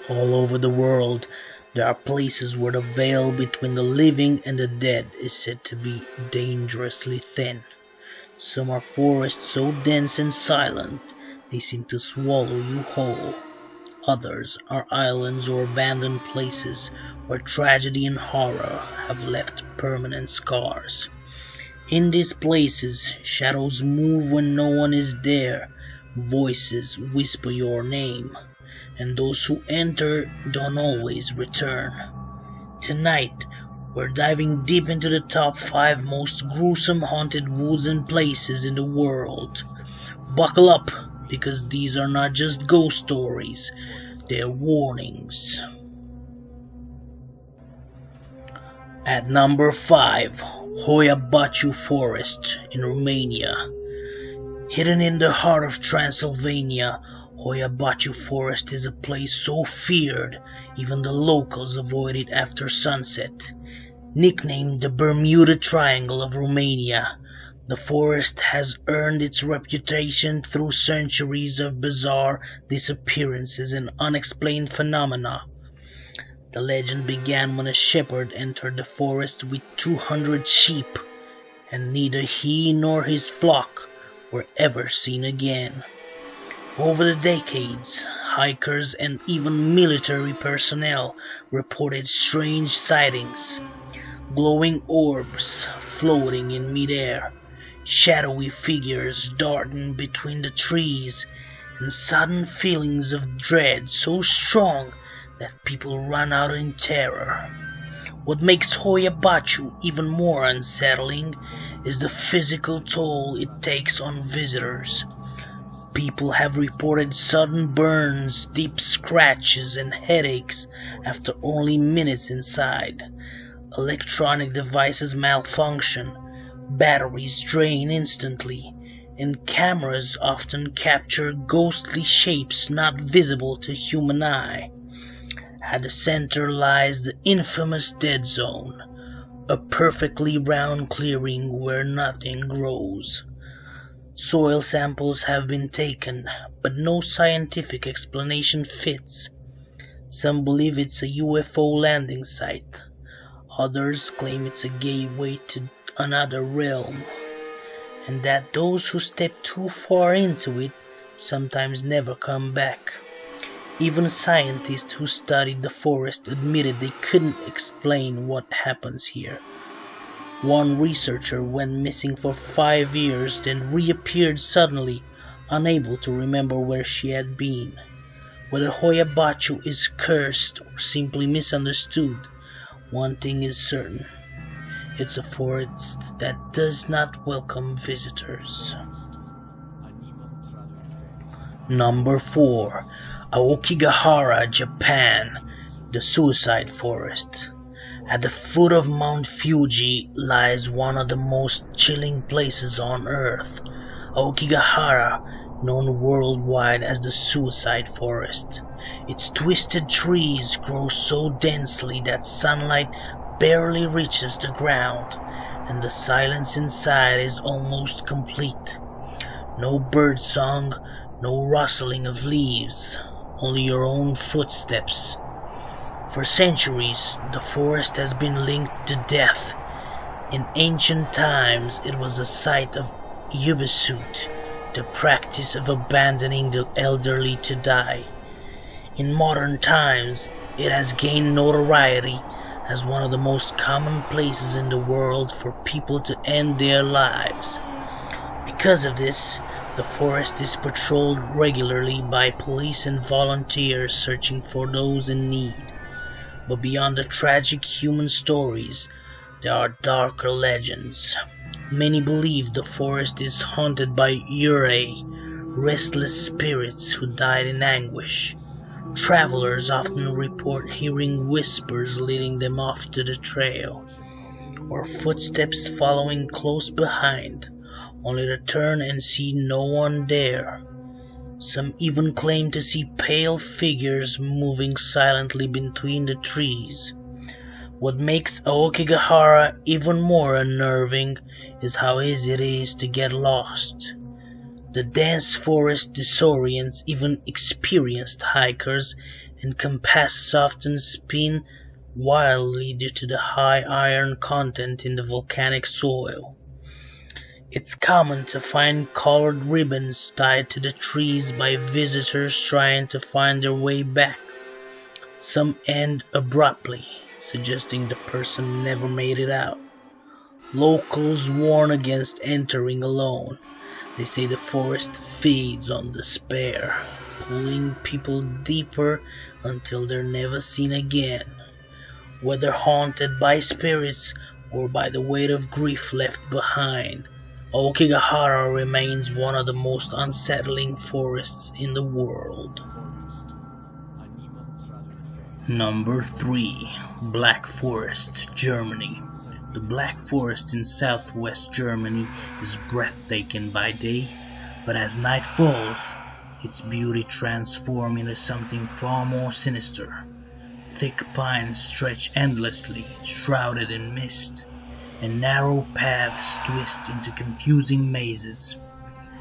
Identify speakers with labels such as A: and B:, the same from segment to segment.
A: All over the world, there are places where the veil between the living and the dead is said to be dangerously thin. Some are forests so dense and silent, they seem to swallow you whole. Others are islands or abandoned places where tragedy and horror have left permanent scars. In these places, shadows move when no one is there, voices whisper your name, and those who enter don't always return. Tonight, we're diving deep into the top 5 most gruesome haunted woods and places in the world. Buckle up, because these are not just ghost stories, they're warnings. At number 5, Hoia-Baciu Forest in Romania. Hidden in the heart of Transylvania, Hoia-Baciu Forest is a place so feared, even the locals avoid it after sunset. Nicknamed the Bermuda Triangle of Romania, the forest has earned its reputation through centuries of bizarre disappearances and unexplained phenomena. The legend began when a shepherd entered the forest with 200 sheep, and neither he nor his flock were ever seen again. Over the decades, hikers and even military personnel reported strange sightings. Glowing orbs floating in midair, shadowy figures darting between the trees, and sudden feelings of dread so strong that people run out in terror. What makes Hoia-Baciu even more unsettling is the physical toll it takes on visitors. People have reported sudden burns, deep scratches, and headaches after only minutes inside. Electronic devices malfunction, batteries drain instantly, and cameras often capture ghostly shapes not visible to human eye. At the center lies the infamous dead zone, a perfectly round clearing where nothing grows. Soil samples have been taken, but no scientific explanation fits. Some believe it's a UFO landing site. Others claim it's a gateway to another realm, and that those who step too far into it sometimes never come back. Even scientists who studied the forest admitted they couldn't explain what happens here. One researcher went missing for 5 years, then reappeared suddenly, unable to remember where she had been. Whether Hoia-Baciu is cursed or simply misunderstood, one thing is certain. It's a forest that does not welcome visitors. Number 4. Aokigahara, Japan. The Suicide Forest. At the foot of Mount Fuji lies one of the most chilling places on Earth. Aokigahara, known worldwide as the Suicide Forest. Its twisted trees grow so densely that sunlight barely reaches the ground, and the silence inside is almost complete. No birdsong, no rustling of leaves, only your own footsteps. For centuries, the forest has been linked to death. In ancient times, it was a site of Hoia-Baciu, the practice of abandoning the elderly to die. In modern times, it has gained notoriety as one of the most common places in the world for people to end their lives. Because of this, the forest is patrolled regularly by police and volunteers searching for those in need. But beyond the tragic human stories, there are darker legends. Many believe the forest is haunted by yurei, restless spirits who died in anguish. Travelers often report hearing whispers leading them off to the trail, or footsteps following close behind, only to turn and see no one there. Some even claim to see pale figures moving silently between the trees. What makes Aokigahara even more unnerving is how easy it is to get lost. The dense forest disorients even experienced hikers, and compasses often spin wildly due to the high iron content in the volcanic soil. It's common to find colored ribbons tied to the trees by visitors trying to find their way back. Some end abruptly, suggesting the person never made it out. Locals warn against entering alone. They say the forest feeds on despair, pulling people deeper until they're never seen again. Whether haunted by spirits or by the weight of grief left behind, Aokigahara remains one of the most unsettling forests in the world. Number 3. Black Forest, Germany. The Black Forest in southwest Germany is breathtaking by day, but as night falls, its beauty transforms into something far more sinister. Thick pines stretch endlessly, shrouded in mist, and narrow paths twist into confusing mazes.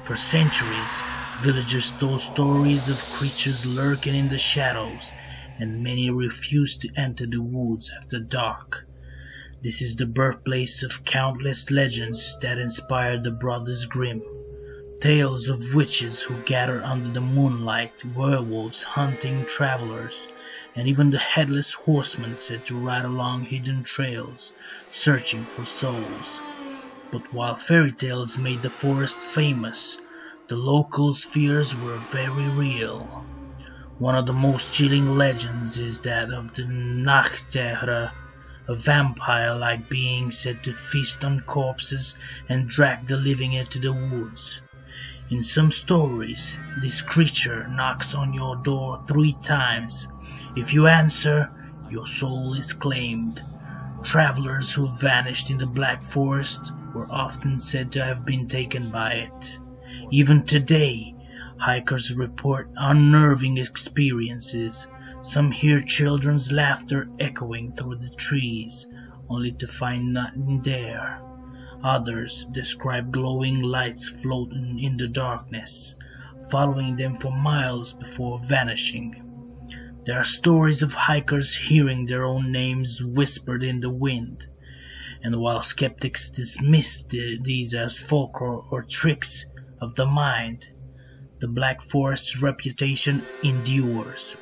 A: For centuries, villagers told stories of creatures lurking in the shadows, and many refused to enter the woods after dark. This is the birthplace of countless legends that inspired the Brothers Grimm. Tales of witches who gather under the moonlight, werewolves hunting travelers, and even the headless horseman said to ride along hidden trails, searching for souls. But while fairy tales made the forest famous, the locals' fears were very real. One of the most chilling legends is that of the Nachtere, a vampire-like being said to feast on corpses and drag the living into the woods. In some stories, this creature knocks on your door 3 times. If you answer, your soul is claimed. Travelers who vanished in the Black Forest were often said to have been taken by it. Even today, hikers report unnerving experiences. Some hear children's laughter echoing through the trees, only to find nothing there. Others describe glowing lights floating in the darkness, following them for miles before vanishing. There are stories of hikers hearing their own names whispered in the wind, and while skeptics dismiss these as folklore or tricks of the mind, the Black Forest's reputation endures.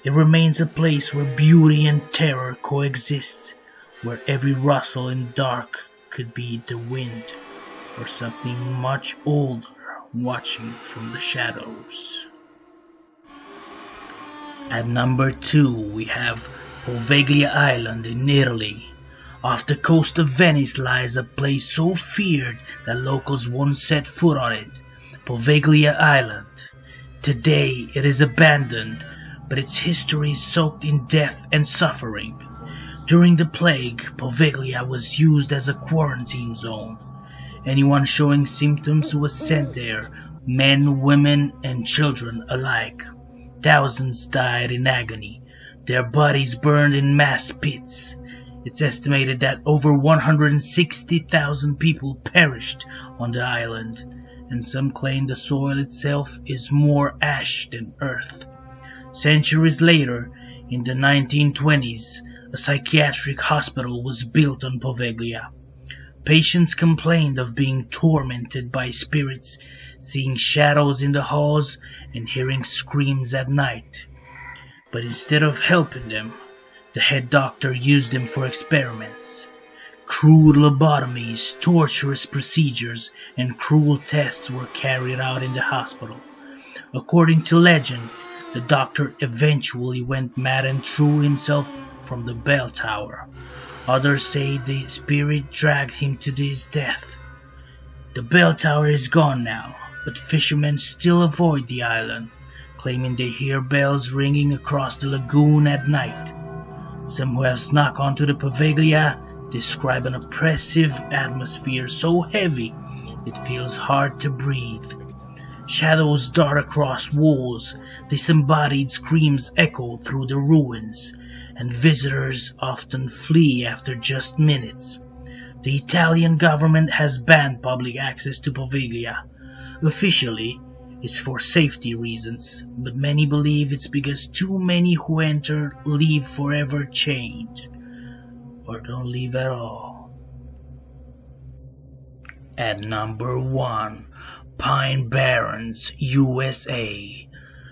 A: It remains a place where beauty and terror coexist, where every rustle in dark could be the wind or something much older watching from the shadows. At number 2 we have Poveglia Island in Italy. Off the coast of Venice lies a place so feared that locals won't set foot on it, Poveglia Island. Today it is abandoned, but its history is soaked in death and suffering. During the plague, Poveglia was used as a quarantine zone. Anyone showing symptoms was sent there, men, women, and children alike. Thousands died in agony, their bodies burned in mass pits. It's estimated that over 160,000 people perished on the island, and some claim the soil itself is more ash than earth. Centuries later, in the 1920s, a psychiatric hospital was built on Poveglia. Patients complained of being tormented by spirits, seeing shadows in the halls, and hearing screams at night. But instead of helping them, the head doctor used them for experiments. Crude lobotomies, torturous procedures, and cruel tests were carried out in the hospital. According to legend, the doctor eventually went mad and threw himself from the bell tower. Others say the spirit dragged him to his death. The bell tower is gone now, but fishermen still avoid the island, claiming they hear bells ringing across the lagoon at night. Some who have snuck onto the Poveglia describe an oppressive atmosphere so heavy it feels hard to breathe. Shadows dart across walls, disembodied screams echo through the ruins, and visitors often flee after just minutes. The Italian government has banned public access to Poveglia. Officially, is for safety reasons, but many believe it's because too many who enter leave forever changed, or don't leave at all. At number 1, Pine Barrens, USA.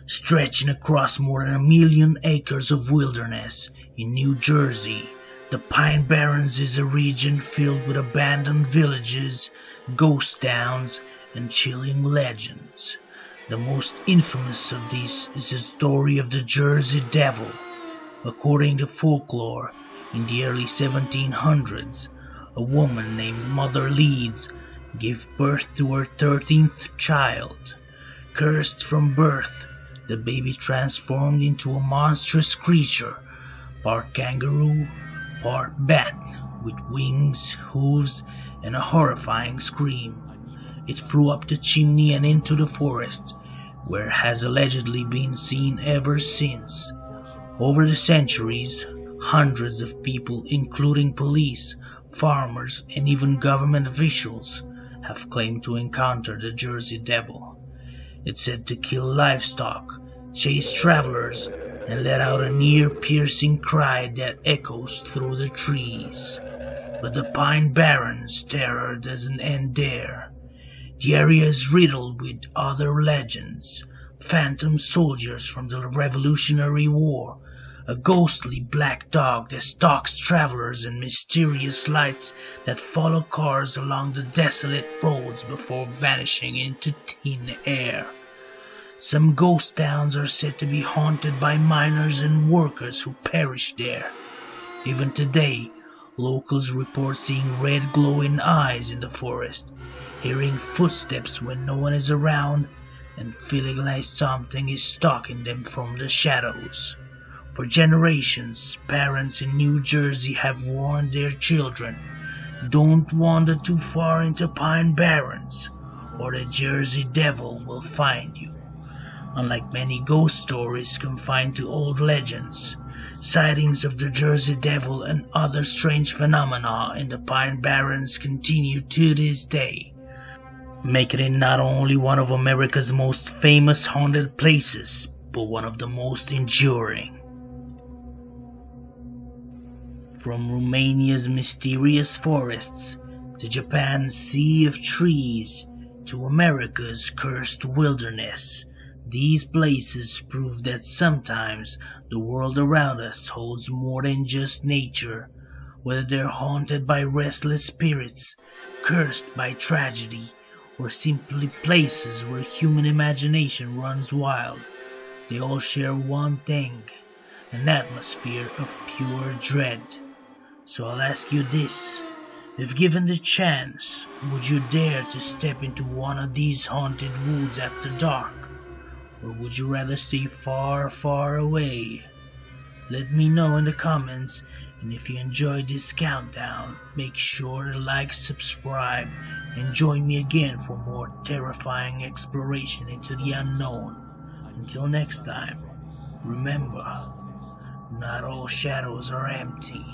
A: Stretching across more than 1 million acres of wilderness in New Jersey, the Pine Barrens is a region filled with abandoned villages, ghost towns, and chilling legends. The most infamous of these is the story of the Jersey Devil. According to folklore, in the early 1700s, a woman named Mother Leeds gave birth to her 13th child. Cursed from birth, the baby transformed into a monstrous creature, part kangaroo, part bat, with wings, hooves, and a horrifying scream. It flew up the chimney and into the forest, where it has allegedly been seen ever since. Over the centuries, hundreds of people, including police, farmers, and even government officials, have claimed to encounter the Jersey Devil. It's said to kill livestock, chase travelers, and let out a ear-piercing cry that echoes through the trees. But the Pine Barrens' terror doesn't end there. The area is riddled with other legends: phantom soldiers from the Revolutionary War, a ghostly black dog that stalks travelers, and mysterious lights that follow cars along the desolate roads before vanishing into thin air. Some ghost towns are said to be haunted by miners and workers who perished there. Even today, locals report seeing red glowing eyes in the forest, hearing footsteps when no one is around, and feeling like something is stalking them from the shadows. For generations, parents in New Jersey have warned their children, don't wander too far into Pine Barrens, or the Jersey Devil will find you. Unlike many ghost stories confined to old legends, sightings of the Jersey Devil and other strange phenomena in the Pine Barrens continue to this day, making it not only one of America's most famous haunted places, but one of the most enduring. From Romania's mysterious forests to Japan's sea of trees to America's cursed wilderness, these places prove that sometimes the world around us holds more than just nature, whether they're haunted by restless spirits, cursed by tragedy, or simply places where human imagination runs wild. They all share one thing: an atmosphere of pure dread. So I'll ask you this: if given the chance, would you dare to step into one of these haunted woods after dark? Or would you rather stay far, far away? Let me know in the comments, and if you enjoyed this countdown, make sure to like, subscribe, and join me again for more terrifying exploration into the unknown. Until next time, remember, not all shadows are empty.